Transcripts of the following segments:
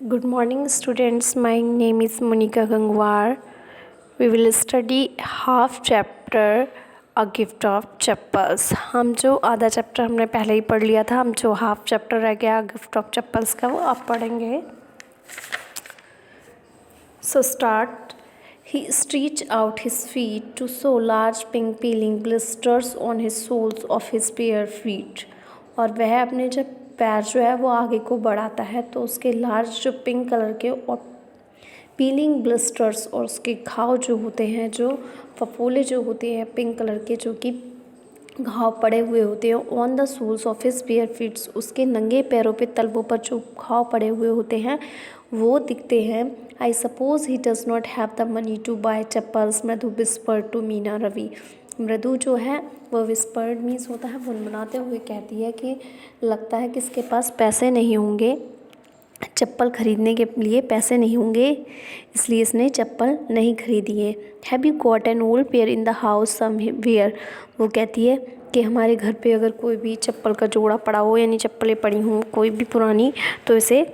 Good morning, students. My name is Monica Gangwar. We will study half chapter A Gift of Chappals. हम जो आधा chapter हमने पहले ही पढ़ लिया था, हम जो हाफ चैप्टर रह गया गिफ्ट ऑफ चप्पल्स का वो आप पढ़ेंगे. So start. He stretched out his feet to show large pink peeling blisters on his soles of his bare feet. और वह अपने जब पैर जो है वो आगे को बढ़ाता है तो उसके लार्ज जो पिंक कलर के और पीलिंग ब्लिस्टर्स और उसके घाव जो होते हैं, जो फफोले जो होते हैं पिंक कलर के, जो कि घाव पड़े हुए होते हैं on the soles of his bare feets, उसके नंगे पैरों पे तलवों पर जो घाव पड़े हुए होते हैं वो दिखते हैं. I suppose he does not have the money to buy chappals, Mridu whisper to Meena Ravi. मृदु जो है वो विस्पर्ड मीन्स होता है बुनबुनाते हुए कहती है कि लगता है कि इसके पास पैसे नहीं होंगे, चप्पल ख़रीदने के लिए पैसे नहीं होंगे, इसलिए इसने चप्पल नहीं खरीदी है. Have you got an old pair in the house somewhere. वो कहती है कि हमारे घर पे अगर कोई भी चप्पल का जोड़ा पड़ा हो, यानी चप्पलें पड़ी हों कोई भी पुरानी, तो इसे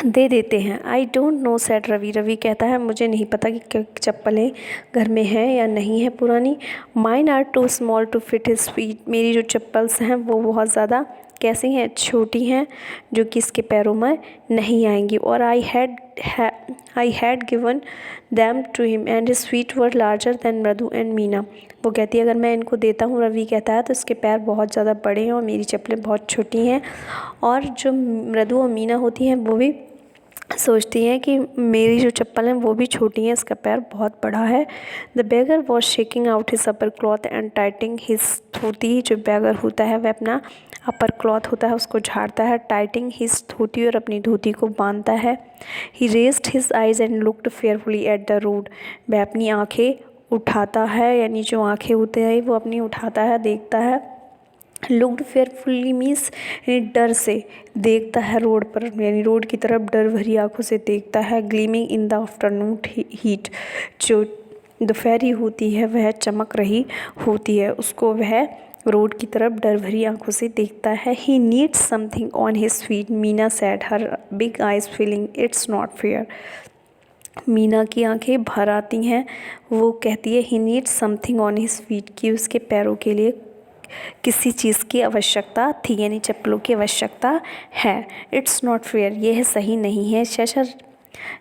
दे देते हैं. I don't know said Ravi. Ravi कहता है मुझे नहीं पता कि चप्पलें घर में हैं या नहीं है पुरानी. Mine are too small to fit his feet. मेरी जो चप्पल्स हैं वो बहुत ज़्यादा कैसी हैं, छोटी हैं, जो कि इसके पैरों में नहीं आएंगी. और I had given them to him and his feet were larger than Mridu and Meena. वो कहती है अगर मैं इनको देता हूँ, रवि कहता है, तो इसके पैर बहुत ज़्यादा बड़े हैं और मेरी चप्पलें बहुत छोटी हैं. और जो मृदु और मीना होती हैं वो भी सोचती हैं कि मेरी जो चप्पल हैं वो भी छोटी हैं, इसका पैर बहुत बड़ा है. The beggar was shaking out his upper cloth and tightening his dhoti. जो बेगर होता है वह अपना अपर क्लॉथ होता है उसको झाड़ता है, टाइटिंग हिज धोती और अपनी धोती को बांधता है. He raised his eyes and looked fearfully at the road. वह अपनी आँखें उठाता है, यानी जो आँखें होते हैं वो अपनी उठाता है, देखता है. लुक्ड फेयरफुली मीन्स डर से देखता है रोड पर, यानी रोड की तरफ डर भरी आंखों से देखता है. Gleaming in the afternoon heat. जो दोपहरी होती है वह चमक रही होती है, उसको वह रोड की तरफ डर भरी आंखों से देखता है. He needs something on his feet. Meena sad, her big eyes feeling it's not fair. Meena की आंखें भर आती हैं, वो कहती है he needs something on his feet, कि उसके पैरों के लिए किसी चीज़ की आवश्यकता थी, यानी चप्पलों की आवश्यकता है. इट्स नॉट फेयर, यह सही नहीं है. शशर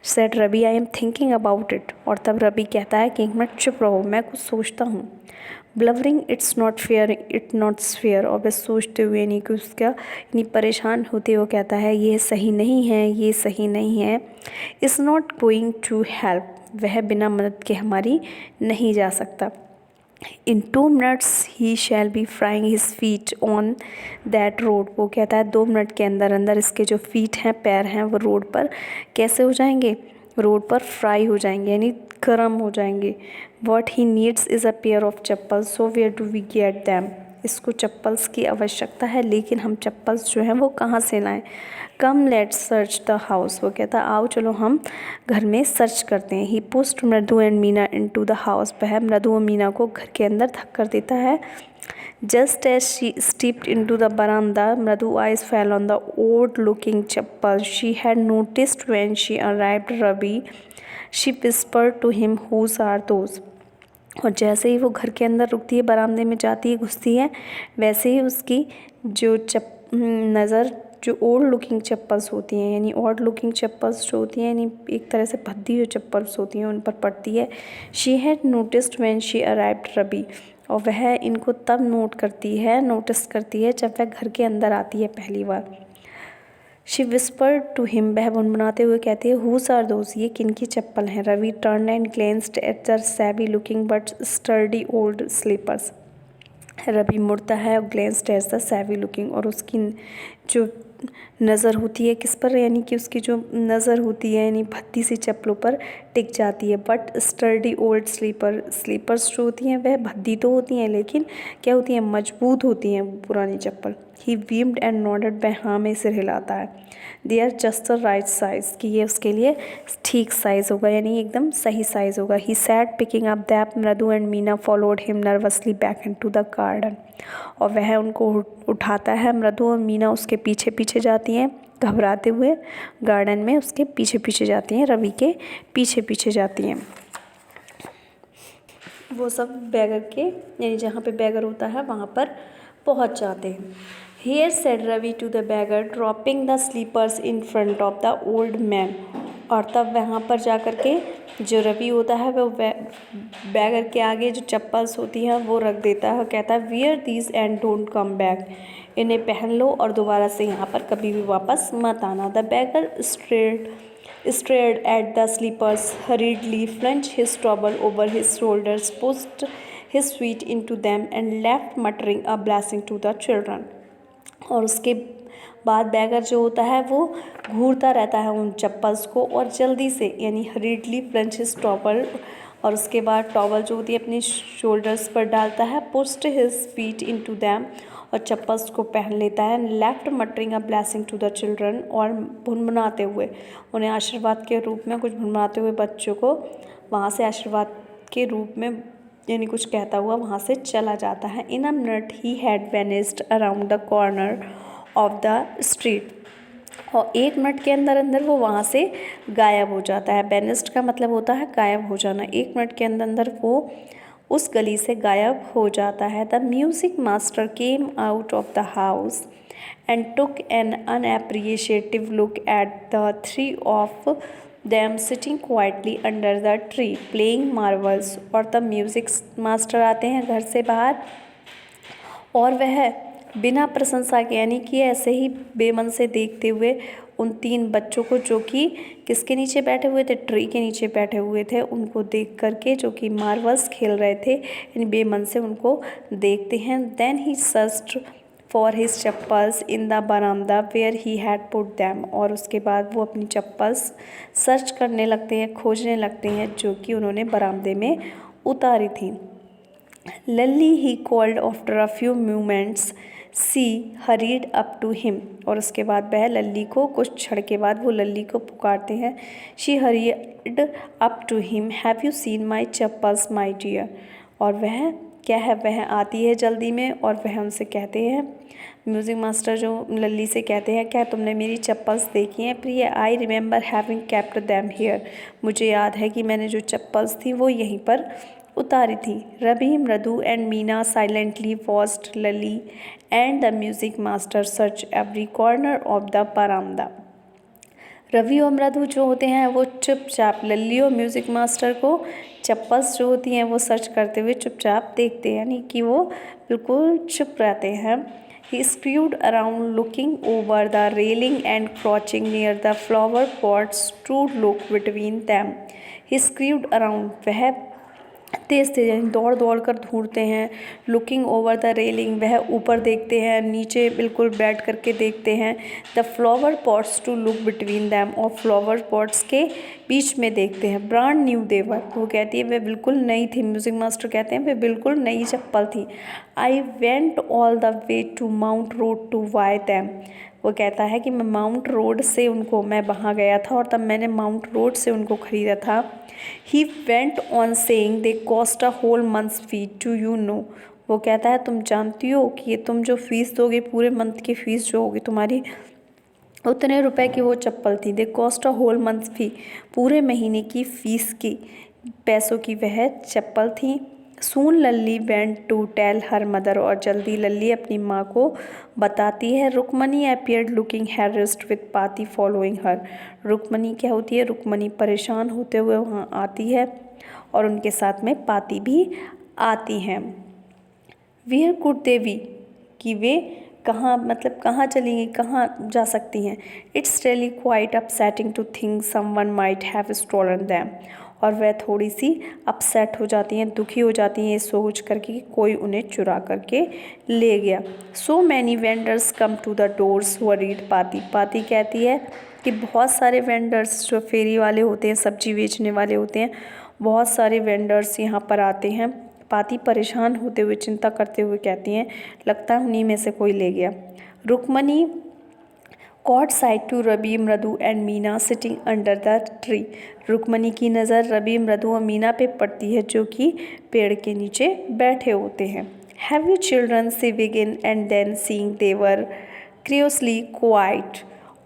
said Ravi I am thinking about it. और तब रवि कहता है कि एक मिनट चुप रहो, मैं कुछ सोचता हूँ. Blubbering it's not fair, it not fair. और बस सोचते हुए, यानी कि उसका यानी परेशान होते हुए कहता है ये सही नहीं है, ये सही नहीं है. Is not going to help. वह बिना मदद के हमारी नहीं जा सकता. In 2 minutes he shall be frying his feet on that road. वो कहता है 2 मिनट के अंदर अंदर इसके जो फीट हैं, पैर हैं, वो रोड पर कैसे हो जाएंगे, रोड पर फ्राई हो जाएंगे, यानी गर्म हो जाएंगे. What he needs is a pair of chappals, so where do we get them. इसको चप्पल्स की आवश्यकता है, लेकिन हम चप्पल्स जो हैं वो कहाँ से लाएं. Come let's search the house. वो कहता आओ चलो हम घर में सर्च करते हैं. ही पुश्ड मृदु and Meena into the house. वह मृदु और मीना को घर के अंदर धक्का देता है. Just as she stepped into the baramda, Mridu eyes fell on the old looking chappal she had noticed when she arrived Ravi. She whispered to him whose are those. और जैसे ही वो घर के अंदर रुकती है, बरामदे में जाती है, घुसती है, वैसे ही उसकी जो नज़र जो ओल्ड लुकिंग चप्पल्स होती हैं, यानी ओल्ड लुकिंग चप्पल्स जो होती हैं, यानी एक तरह से भद्दी जो चप्पल्स होती हैं, उन पर पड़ती है. She had noticed when she arrived Ravi. और वह इनको तब नोटिस करती है जब वह घर के अंदर आती है पहली बार. She whispered to him. वह बुनबुनाते हुए कहती है हुज आर दोज, ये किन की चप्पल हैं. Ravi turn and glanced at the shabby looking but sturdy old slippers. Ravi मुड़ता है और glanced at the shabby looking. और उसकी जो नज़र होती है किस पर, यानी कि उसकी जो नज़र होती है यानी भद्दी सी चप्पलों पर टिक जाती है. बट स्टर्डी ओल्ड स्लीपर्स जो होती हैं वह भद्दी तो होती हैं, लेकिन क्या होती हैं, मजबूत होती हैं पुरानी चप्पल. ही बीम्ड एंड नॉडेड. वह हाँ में सिर हिलाता है. They are just the right size, कि ये उसके लिए ठीक साइज़ होगा, यानी एकदम सही साइज़ होगा. ही सैड पिकिंग अप दैप. मृदु and Meena followed him nervously back into the garden. और वह उनको उठाता है. मृदु और मीना उसके पीछे पीछे जाती हैं घबराते हुए गार्डन में उसके पीछे पीछे जाती हैं, रवि के पीछे पीछे जाती हैं। वो सब बैगर के यानी जहाँ पे बैगर होता है वहाँ पर पहुँच जाते हैं। Here said Ravi to the beggar dropping the slippers in front of the old man. और तब वहाँ पर जा कर के जो रवि होता है वो बैगर के आगे जो चप्पल्स होती हैं वो रख देता है। कहता है wear these and don't come back, इन्हें पहन लो और दोबारा से यहाँ पर कभी भी वापस मत आना। The bagger stared at the slippers, hurriedly flung his towel over his shoulders, pushed his feet into them and left muttering a blessing to the children। और उसके बाद बैगर जो होता है वो घूरता रहता है उन चप्पल्स को और जल्दी से यानी हरीडली फ्लंच हिज टॉवल, और उसके बाद टॉवल जो होती है अपनी शोल्डर्स पर डालता है, pushed his feet into them, और चप्पल्स को पहन लेता है, left muttering a blessing to the children, और भुनभुनाते हुए उन्हें आशीर्वाद के रूप में कुछ भुनभुनाते हुए बच्चों को वहाँ से आशीर्वाद के रूप में यानी कुछ कहता हुआ वहाँ से चला जाता है। In a minute he had vanished around the corner of the street, और 1 मिनट के अंदर अंदर वो वहाँ से गायब हो जाता है। वेनिस्ड का मतलब होता है गायब हो जाना। 1 मिनट के अंदर अंदर वो उस गली से गायब हो जाता है। The music master came out of the house and took an unappreciative look at the three of them sitting quietly under the tree playing marbles। और तब म्यूज़िक मास्टर आते हैं घर से बाहर और वह बिना प्रशंसा के यानी कि ऐसे ही बेमन से देखते हुए उन 3 बच्चों को जो कि किसके नीचे बैठे हुए थे, ट्री के नीचे बैठे हुए थे, उनको देख करके जो कि मार्वल्स खेल रहे थे यानी बेमन से उनको देखते हैं। Then he searched for his chappals in the verandah where he had put them. और उसके बाद वो अपनी चप्पल्स सर्च करने लगते हैं, खोजने लगते हैं जो कि उन्होंने बरामदे में उतारी थी। Lalli he called after a few moments, she hurried up to him. और उसके बाद वह लल्ली को कुछ क्षण के बाद वो लल्ली को पुकारते हैं। She hurried up to him, have you seen my chappals my dear. और वह क्या है, वह आती है जल्दी में और वह उनसे कहते हैं, म्यूज़िक मास्टर जो लल्ली से कहते हैं, क्या तुमने मेरी चप्पल्स देखी हैं प्रिय? I remember having kept them here, मुझे याद है कि मैंने जो चप्पल्स थी वो यहीं पर उतारी थी। Ravi, Mridu and Meena silently watched Lalli and the music master search every corner of the verandah. Ravi और मृदु जो होते हैं वो चुपचाप लल्ली और म्यूज़िक मास्टर को चप्पल्स जो होती हैं वो सर्च करते हुए चुपचाप देखते हैं, यानी कि वो बिल्कुल चुप रहते हैं। He scurried around looking over the railing and crouching near the flower pots to look between them. He scurried around, वह तेज़ तेज़ यानी दौड़ दौड़ कर ढूंढते हैं। लुकिंग ओवर द रेलिंग, वह ऊपर देखते हैं, नीचे बिल्कुल बैठ करके देखते हैं। The flower pots to look between them, और फ्लावर पॉट्स के बीच में देखते हैं। ब्रांड न्यू देवर, वो कहती है वह बिल्कुल नई थी। म्यूज़िक मास्टर कहते हैं वह बिल्कुल नई चप्पल थी। I went all the way to Mount Road to buy them, वो कहता है कि मैं माउंट रोड से उनको, मैं वहाँ गया था और तब मैंने माउंट रोड से उनको ख़रीदा था। He went on saying they cost a whole month's fee, do you know, वो कहता है तुम जानती हो कि ये तुम जो फ़ीस दोगे पूरे मंथ की फ़ीस जो होगी तुम्हारी, उतने रुपए की वो चप्पल थी। दे कॉस्ट अ होल मंथ फी, पूरे महीने की फ़ीस की पैसों की वह चप्पल थी। Soon Lalli went to tell her mother, और जल्दी लल्ली अपनी माँ को बताती है। Rukmini appeared looking harassed with Paati following her, Rukmini क्या होती है, रुक्मणी परेशान होते हुए वहाँ आती है और उनके साथ में पाती भी आती हैं। वेयर कुड दे बी, कि वे कहाँ, मतलब कहाँ चलेंगी, कहाँ जा सकती हैं। It's really quite upsetting to think someone might have stolen them, और वह थोड़ी सी अपसेट हो जाती हैं, दुखी हो जाती हैं ये सोच करके कि कोई उन्हें चुरा करके ले गया। So many vendors come to the doors worried Pati, Pati कहती है कि बहुत सारे वेंडर्स जो फेरी वाले होते हैं, सब्जी बेचने वाले होते हैं, बहुत सारे वेंडर्स यहाँ पर आते हैं। पाती परेशान होते हुए, चिंता करते हुए कहती हैं लगता है उन्हीं में से कोई ले गया। Rukmini caught sight to Ravi, Mridu and Meena sitting under the tree, Rukmini की नज़र रवि, मृदु और मीना पे पड़ती है जो कि पेड़ के नीचे बैठे होते हैं। Have you children, she began and then seeing they were curiously quiet,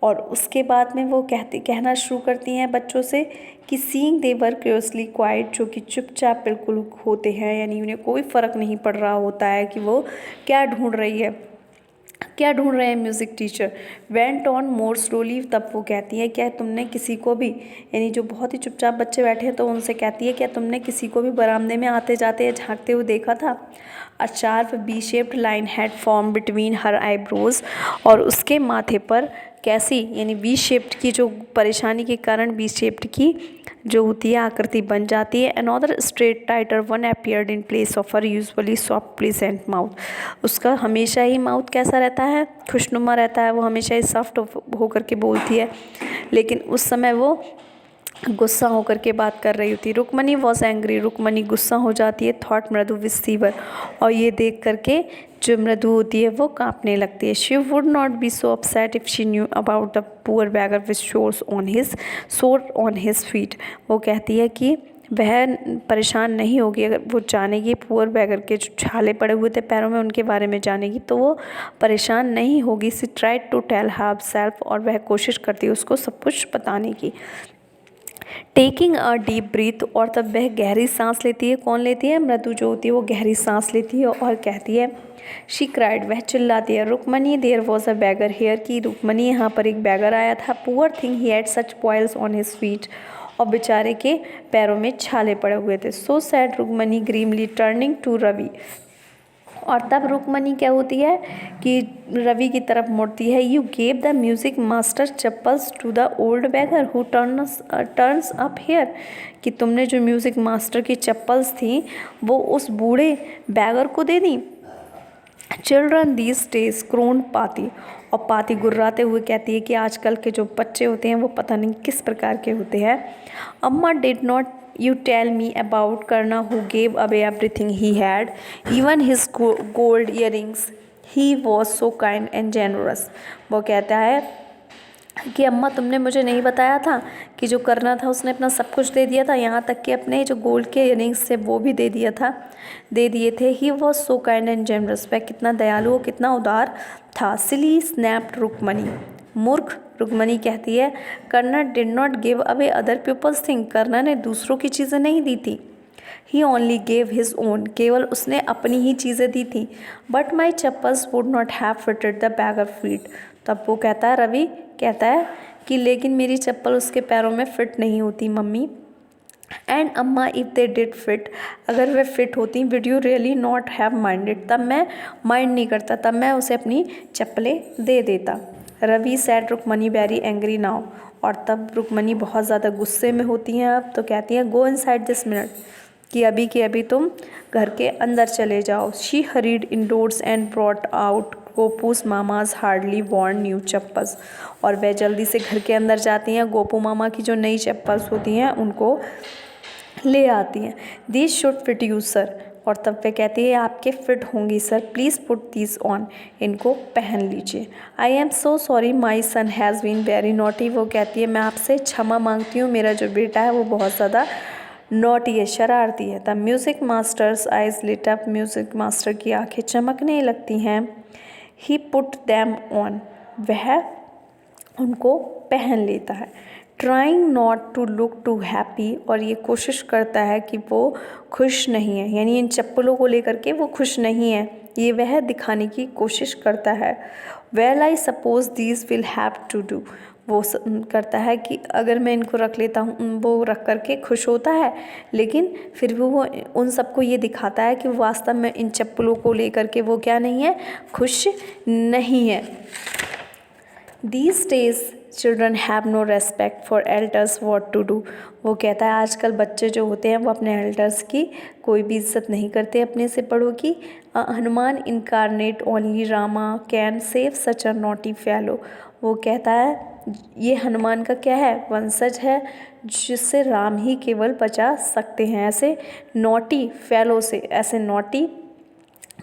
और उसके बाद में वो कहना शुरू करती हैं बच्चों से कि seeing they were curiously quite, जो कि चुपचाप बिल्कुल होते हैं, यानी उन्हें कोई फ़र्क नहीं पड़ रहा होता है कि वो क्या ढूंढ रही है, क्या ढूंढ रहे हैं music teacher. Went on more slowly, तब वो कहती है क्या तुमने किसी को भी, यानी जो बहुत ही चुपचाप बच्चे बैठे हैं तो उनसे कहती है क्या तुमने किसी को भी बरामदे में आते जाते या झांकते हुए देखा था। A sharp V shaped line had formed between her eyebrows, और उसके माथे पर कैसी, यानी वी शेप्ड की, जो परेशानी के कारण वी शेप्ड की जो होती है आकृति बन जाती है। Another straight tighter one appeared in place of her usually soft pleasant mouth. उसका हमेशा ही माउथ कैसा रहता है, खुशनुमा रहता है, वो हमेशा ही सॉफ्ट होकर के बोलती है, लेकिन उस समय वो गुस्सा होकर के बात कर रही होती। रुक्मणी वॉज एंग्री, रुक्मणी गुस्सा हो जाती है। थॉट मृदु विज फीवर, और ये देख करके जो मृदु होती है वो कांपने लगती है। She would not be so upset if she knew about the poor beggar with sore on his feet. वो कहती है कि वह परेशान नहीं होगी अगर वो जानेगी पुअर बैगर के जो छाले पड़े हुए थे पैरों में उनके बारे में जानेगी तो वो परेशान नहीं होगी। She tried to tell herself, और वह कोशिश करती है उसको सब कुछ बताने की। टेकिंग अ डीप ब्रीथ, और तब वह गहरी सांस लेती है। कौन लेती है, मृदु जो होती है वो गहरी सांस लेती है और कहती है, शी क्राइड, वह चिल्लाती है, Rukmini there was a beggar here, की रुक्मणी यहाँ पर एक बैगर आया था। Poor thing he had such boils on his feet, और बेचारे के पैरों में छाले पड़े हुए थे। So said Rukmini grimly turning to Ravi, और तब रुक्मणी क्या होती है कि रवि की तरफ मुड़ती है। You gave the music master chappals to the old beggar who turns up here, कि तुमने जो म्यूज़िक मास्टर की चप्पल्स थी वो उस बूढ़े बैगर को दे दी। चिल्ड्रन दीज डेज क्रोन पाती, और पाती गुर्राते हुए कहती है कि आजकल के जो बच्चे होते हैं वो पता नहीं किस प्रकार के होते हैं। Amma did not you tell me about Karna who gave away everything he had, even his gold earrings, he was so kind and generous. वो कहता है कि अम्मा तुमने मुझे नहीं बताया था कि जो करना था उसने अपना सब कुछ दे दिया था, यहाँ तक कि अपने जो गोल्ड के इयरिंग्स थे वो भी दे दिए थे। ही was so kind and generous, वह कितना दयालु, कितना उदार था। सिली स्नैप्ड रुक्मणी, मूर्ख रुक्मणी कहती है, Karna did not give away other people's thing, Karna ने दूसरों की चीज़ें नहीं दी थी। He only gave his own, केवल उसने अपनी ही चीज़ें दी थी। But my chappals would not have fitted the beggar feet, तब वो कहता है, रवि कहता है कि लेकिन मेरी चप्पल उसके पैरों में फिट नहीं होती mummy. And Amma if they did fit, अगर वे फिट होती, would you really not have minded, तब मैं माइंड नहीं करता, तब मैं उसे अपनी चप्पलें दे देता। Ravi said Rukmani very angry now, और तब रुक्मणी बहुत ज़्यादा गुस्से में होती हैं अब, तो कहती हैं गो इनसाइड दिस मिनट, कि अभी के अभी तुम घर के अंदर चले जाओ। She hurried indoors and brought out Gopu's Mama's hardly worn new chappals, और वह जल्दी से घर के अंदर जाती हैं, गोपू मामा की जो नई चप्पल्स होती हैं उनको ले आती हैं। This should fit you sir, और तब वे कहती है आपके फिट होंगी sir, please put this on, इनको पहन लीजिए। I am so sorry my son has been very naughty, वो कहती है मैं आपसे क्षमा मांगती हूँ, मेरा जो बेटा है वो बहुत ज़्यादा नॉटी है, शरारती है। The music masters eyes lit up, music master की आंखें चमकने लगती हैं। ही पुट दैम ऑन, वह उनको पहन लेता है। Trying not to look too happy, और ये कोशिश करता है कि वो खुश नहीं है, यानी इन चप्पलों को लेकर के वो खुश नहीं है, ये वह दिखाने की कोशिश करता है। Well I suppose these will have to do, वो करता है कि अगर मैं इनको रख लेता हूँ, वो रख करके खुश होता है, लेकिन फिर भी वो उन सबको ये दिखाता है कि वास्तव में इन चप्पलों को लेकर के वो क्या नहीं है, खुश नहीं है। These days children have no respect for elders, what to do, वो कहता है आजकल बच्चे जो होते हैं वो अपने एल्डर्स की कोई भी इज्जत नहीं करते, अपने से बड़ों की। Hanuman incarnate only Rama can save such a naughty fellow, वो कहता है ये हनुमान का क्या है, वंशज है जिससे राम ही केवल बचा सकते हैं ऐसे नॉटी फेलो से, ऐसे नॉटी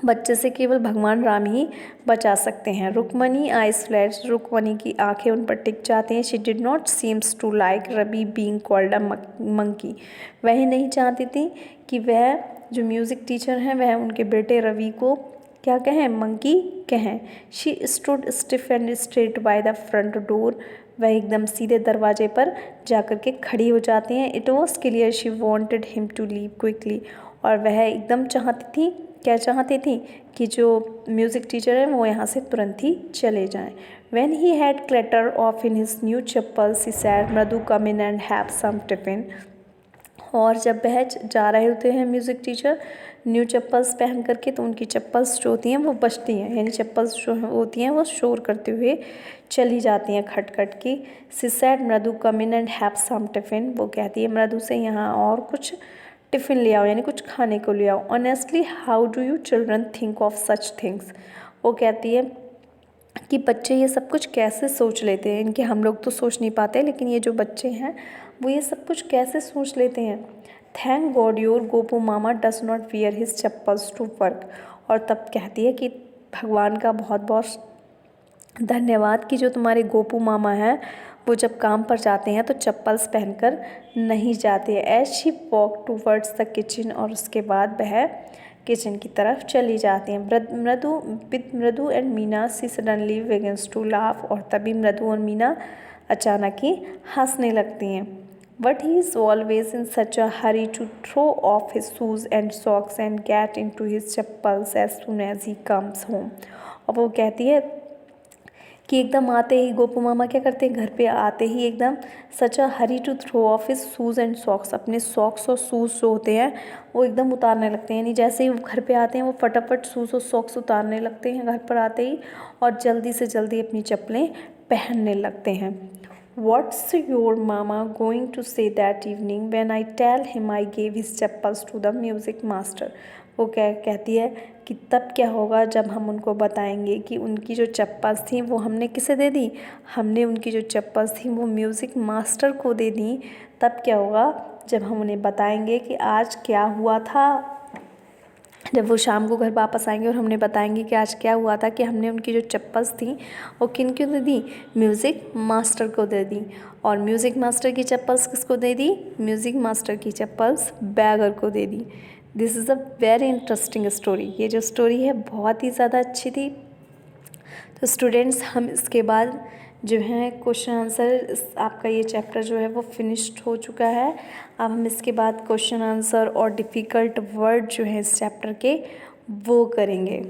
बच्चे से केवल भगवान राम ही बचा सकते हैं। रुक्मणी आइज फ्लैश, रुक्मणी की आंखें उन पर टिक जाती हैं। She did not seems to like Ravi being called a monkey, वह नहीं चाहती थी कि वह जो म्यूज़िक टीचर हैं वह उनके बेटे रवि को क्या कहें, मंकी के हैं। She stood stiff and straight by the front door. वह एकदम सीधे दरवाजे पर जाकर के खड़ी हो जाती हैं। It was clear she wanted him to leave quickly. और वह एकदम चाहती थी, क्या चाहती थी, कि जो म्यूज़िक टीचर है वो यहाँ से तुरंत ही चले जाएं। When he had clatter off in his new chappals, he said, "Madhu, come in and have some tiffin." और जब वह जा रहे होते हैं म्यूज़िक टीचर न्यू चप्पल्स पहन करके, तो उनकी चप्पल्स जो होती हैं वो बजती हैं, यानी चप्पल्स जो होती हैं वो शोर करते हुए चली जाती हैं खट खट की। She said, "Mridu, come in and have some tiffin." वो कहती है मृदु से, यहाँ और कुछ टिफ़िन ले आओ, यानी कुछ खाने को ले आओ। Honestly, how do you children think of such things. वो कहती है कि बच्चे ये सब कुछ कैसे सोच लेते हैं, इनके हम लोग तो सोच नहीं पाते, लेकिन ये जो बच्चे हैं वो ये सब कुछ कैसे सोच लेते हैं। Thank god your Gopu mama does not wear his chappals to work. और तब कहती है कि भगवान का बहुत बहुत धन्यवाद कि जो तुम्हारे गोपू मामा हैं वो जब काम पर जाते हैं तो चप्पल्स पहनकर नहीं जाते। As she walk towards the kitchen, और उसके बाद वह किचन की तरफ चली जाती हैं। Mridu and Meena she suddenly begins to laugh. और तभी मृदु और मीना अचानक ही हंसने लगती हैं। But he is always in such a hurry to throw off his shoes and socks and get into his chappals as soon as he comes home. और वो कहती है कि एकदम आते ही गोपू मामा क्या करते हैं, घर पे आते ही एकदम such a hurry to throw off his shoes and socks, अपने सॉक्स और शूज़ जो होते हैं वो एकदम उतारने लगते हैं। यानी जैसे ही वो घर पे आते हैं वो फटाफट शूज़ और सॉक्स उतारने लगते हैं घर पर आते ही, और जल्दी से जल्दी अपनी चप्पलें पहनने लगते हैं। What's your mama going to say that evening when I tell him I gave his chappals to the music master? वो कहती है कि तब क्या होगा जब हम उनको बताएंगे कि उनकी जो चप्पल्स थी वो हमने किसे दे दी, हमने उनकी जो चप्पल्स थी वो म्यूज़िक मास्टर को दे दी। तब क्या होगा जब हम उन्हें बताएंगे कि आज क्या हुआ था। जब वो शाम को घर वापस आएंगे और हमने बताएंगे कि आज क्या हुआ था, कि हमने उनकी जो चप्पल्स थी वो किन को दे दी, म्यूज़िक मास्टर को दे दी। और म्यूज़िक मास्टर की चप्पल्स किसको दे दी, म्यूज़िक मास्टर की चप्पल्स बैगर को दे दी। This is a very interesting story. ये जो स्टोरी है बहुत ही ज़्यादा अच्छी थी। तो स्टूडेंट्स, हम इसके बाद जो है क्वेश्चन आंसर, आपका ये चैप्टर जो है वो फिनिश्ड हो चुका है। अब हम इसके बाद क्वेश्चन आंसर और डिफ़िकल्ट वर्ड जो है इस चैप्टर के वो करेंगे।